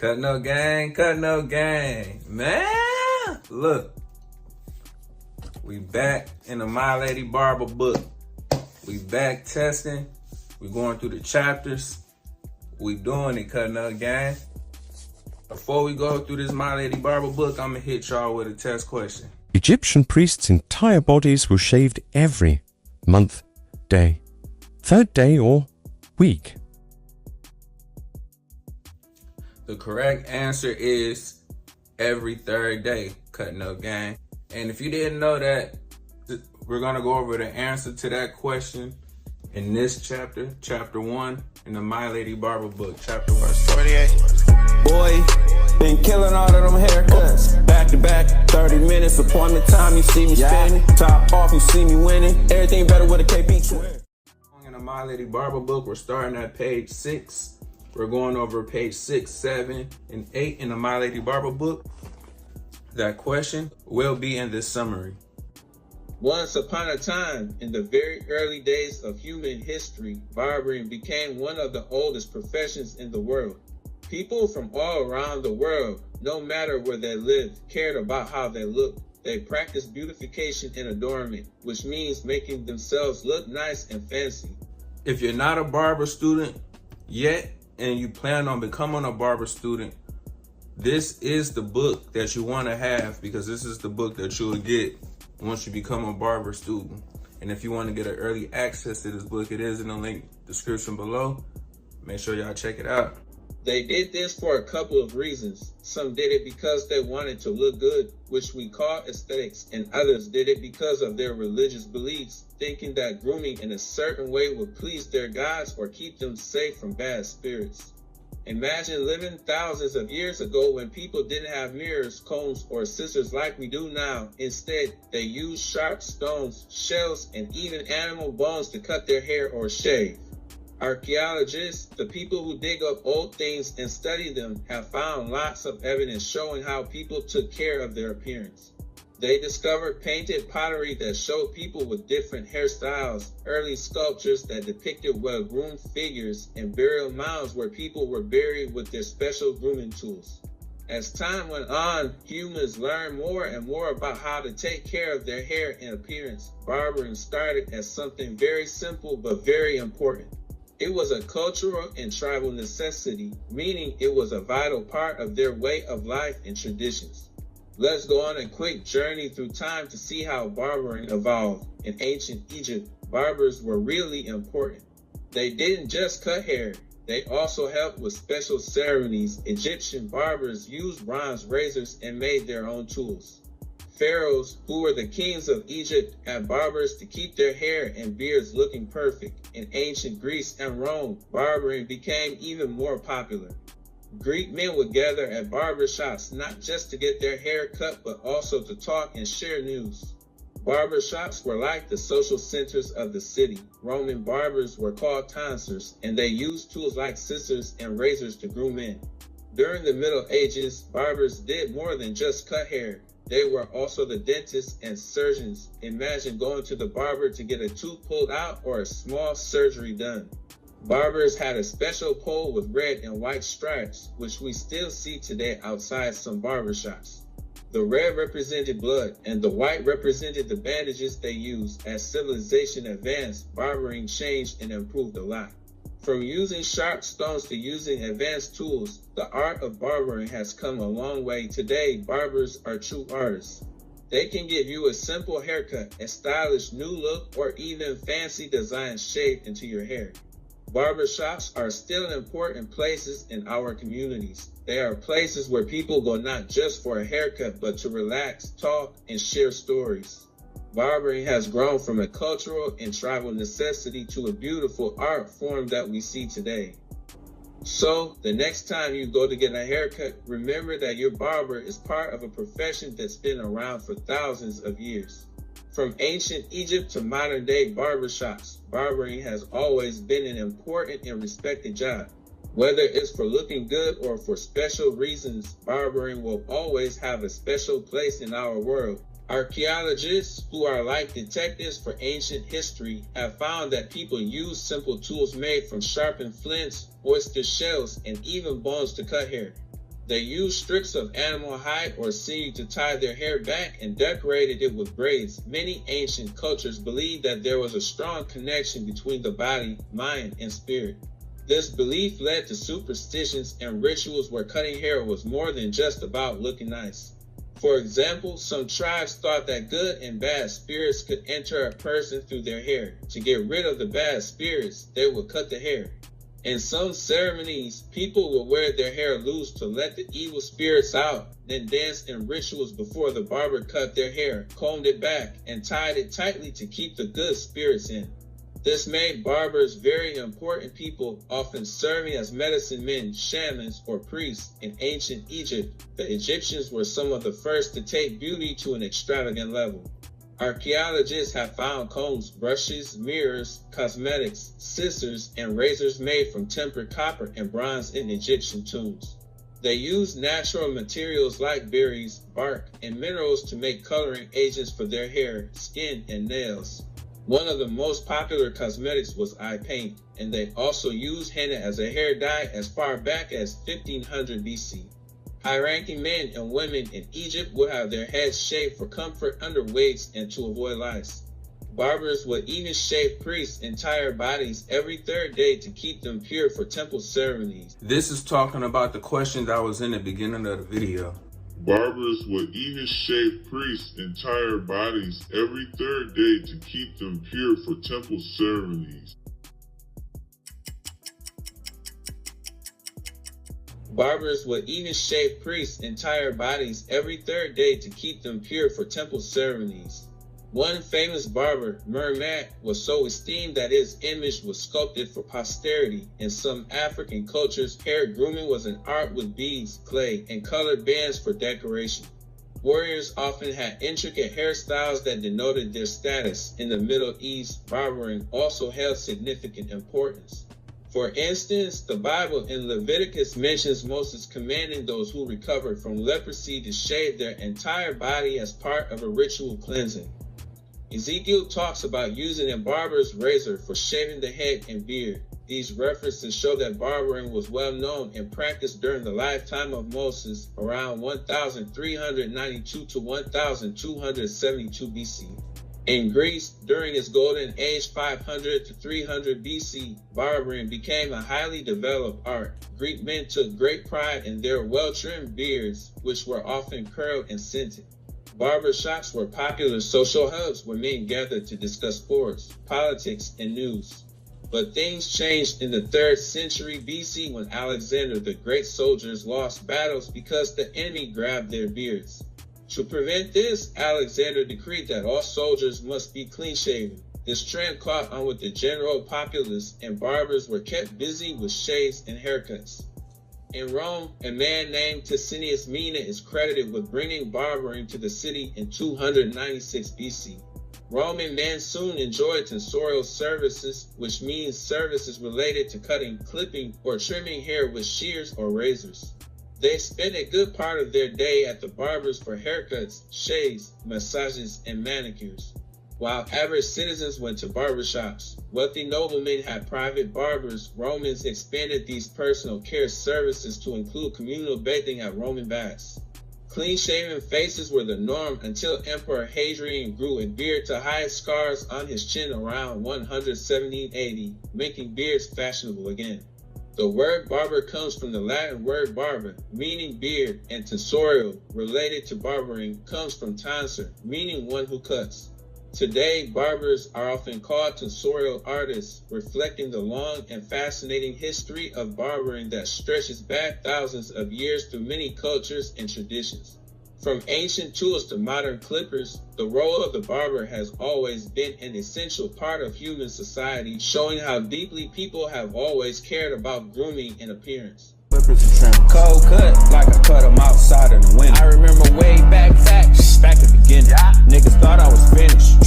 Cut no gang. Man, look. We back in the Milady Barber book. We back testing. We going through the chapters. We doing it, cut no gang. Before we go through this Milady Barber book, I'm gonna hit y'all with a test question. Egyptian priests' entire bodies were shaved every month, day, third day or week. The correct answer is every third day, cut no gang. And if you didn't know that, we're gonna go over the answer to that question in this chapter, chapter 1, in the Milady Barber book, chapter 1. 48. Boy, been killing all of them haircuts. Back to back, 30 minutes, appointment time, you see me spinning. Top off, you see me winning. Everything better with a KP twin. In the Milady Barber book, we're starting at page 6. We're going over page 6, 7, and 8 in the Milady Barber book. That question will be in this summary. Once upon a time, in the very early days of human history, barbering became one of the oldest professions in the world. People from all around the world, no matter where they lived, cared about how they looked. They practiced beautification and adornment, which means making themselves look nice and fancy. If you're not a barber student yet, and you plan on becoming a barber student, this is the book that you want to have, because this is the book that you'll get once you become a barber student. And if you want to get an early access to this book, it is in the link description below. Make sure y'all check it out. They did this for a couple of reasons. Some did it because they wanted to look good, which we call aesthetics, and others did it because of their religious beliefs, thinking that grooming in a certain way would please their gods or keep them safe from bad spirits. Imagine living thousands of years ago when people didn't have mirrors, combs, or scissors like we do now. Instead, they used sharp stones, shells, and even animal bones to cut their hair or shave. Archaeologists, the people who dig up old things and study them, have found lots of evidence showing how people took care of their appearance. They discovered painted pottery that showed people with different hairstyles, early sculptures that depicted well-groomed figures, and burial mounds where people were buried with their special grooming tools. As time went on, humans learned more and more about how to take care of their hair and appearance. Barbering started as something very simple but very important. It was a cultural and tribal necessity, meaning it was a vital part of their way of life and traditions. Let's go on a quick journey through time to see how barbering evolved. In ancient Egypt, barbers were really important. They didn't just cut hair, they also helped with special ceremonies. Egyptian barbers used bronze razors and made their own tools. Pharaohs, who were the kings of Egypt, had barbers to keep their hair and beards looking perfect. In ancient Greece and Rome, barbering became even more popular. Greek men would gather at barbershops not just to get their hair cut, but also to talk and share news. Barbershops were like the social centers of the city. Roman barbers were called tonsors, and they used tools like scissors and razors to groom men. During the Middle Ages, barbers did more than just cut hair. They were also the dentists and surgeons. Imagine going to the barber to get a tooth pulled out or a small surgery done. Barbers had a special pole with red and white stripes, which we still see today outside some barbershops. The red represented blood, and the white represented the bandages they used. As civilization advanced, barbering changed and improved a lot. From using sharp stones to using advanced tools, the art of barbering has come a long way. Today, barbers are true artists. They can give you a simple haircut, a stylish new look, or even fancy designs shaved into your hair. Barbershops are still important places in our communities. They are places where people go not just for a haircut, but to relax, talk, and share stories. Barbering has grown from a cultural and tribal necessity to a beautiful art form that we see today. So, the next time you go to get a haircut, remember that your barber is part of a profession that's been around for thousands of years. From ancient Egypt to modern day barbershops, barbering has always been an important and respected job. Whether it's for looking good or for special reasons, barbering will always have a special place in our world. Archaeologists, who are like detectives for ancient history, have found that people use simple tools made from sharpened flints, oyster shells, and even bones to cut hair. They used strips of animal hide or sinew to tie their hair back and decorated it with braids. Many ancient cultures believed that there was a strong connection between the body, mind, and spirit. This belief led to superstitions and rituals where cutting hair was more than just about looking nice. For example, some tribes thought that good and bad spirits could enter a person through their hair. To get rid of the bad spirits, they would cut the hair. In some ceremonies, people would wear their hair loose to let the evil spirits out, then dance in rituals before the barber cut their hair, combed it back, and tied it tightly to keep the good spirits in. This made barbers very important people, often serving as medicine men, shamans, or priests. In ancient Egypt, the Egyptians were some of the first to take beauty to an extravagant level. Archaeologists have found combs, brushes, mirrors, cosmetics, scissors, and razors made from tempered copper and bronze in Egyptian tombs. They used natural materials like berries, bark, and minerals to make coloring agents for their hair, skin, and nails. One of the most popular cosmetics was eye paint, and they also used henna as a hair dye as far back as 1500 BC. High-ranking men and women in Egypt would have their heads shaved for comfort under wigs and to avoid lice. Barbers would even shave priests' entire bodies every third day to keep them pure for temple ceremonies. This is talking about the question that was in the beginning of the video. Barbers would even shave priests' entire bodies every third day to keep them pure for temple ceremonies. Barbers would even shave priests' entire bodies every third day to keep them pure for temple ceremonies. One famous barber, Mermat, was so esteemed that his image was sculpted for posterity. In some African cultures, hair grooming was an art with beads, clay, and colored bands for decoration. Warriors often had intricate hairstyles that denoted their status. In the Middle East, barbering also held significant importance. For instance, the Bible in Leviticus mentions Moses commanding those who recovered from leprosy to shave their entire body as part of a ritual cleansing. Ezekiel talks about using a barber's razor for shaving the head and beard. These references show that barbering was well known and practiced during the lifetime of Moses around 1392 to 1272 BC. In Greece, during its golden age 500 to 300 BC, barbering became a highly developed art. Greek men took great pride in their well-trimmed beards, which were often curled and scented. Barbershops were popular social hubs where men gathered to discuss sports, politics, and news. But things changed in the 3rd century BC when Alexander the Great soldiers lost battles because the enemy grabbed their beards. To prevent this, Alexander decreed that all soldiers must be clean-shaven. This trend caught on with the general populace, and barbers were kept busy with shaves and haircuts. In Rome, a man named Ticinius Mena is credited with bringing barbering to the city in 296 BC. Roman men soon enjoyed tonsorial services, which means services related to cutting, clipping, or trimming hair with shears or razors. They spent a good part of their day at the barbers for haircuts, shaves, massages, and manicures. While average citizens went to barbershops, wealthy noblemen had private barbers. Romans expanded these personal care services to include communal bathing at Roman baths. Clean-shaven faces were the norm until Emperor Hadrian grew a beard to hide scars on his chin around 117 AD, making beards fashionable again. The word barber comes from the Latin word barba, meaning beard, and tonsorial, related to barbering, comes from tonsor, meaning one who cuts. Today, barbers are often called tonsorial artists, reflecting the long and fascinating history of barbering that stretches back thousands of years through many cultures and traditions. From ancient tools to modern clippers, the role of the barber has always been an essential part of human society, showing how deeply people have always cared about grooming and appearance. Clippers and trim. Cold cut, like I cut them outside in the winter. I remember way back at the beginning. Niggas thought I was finished.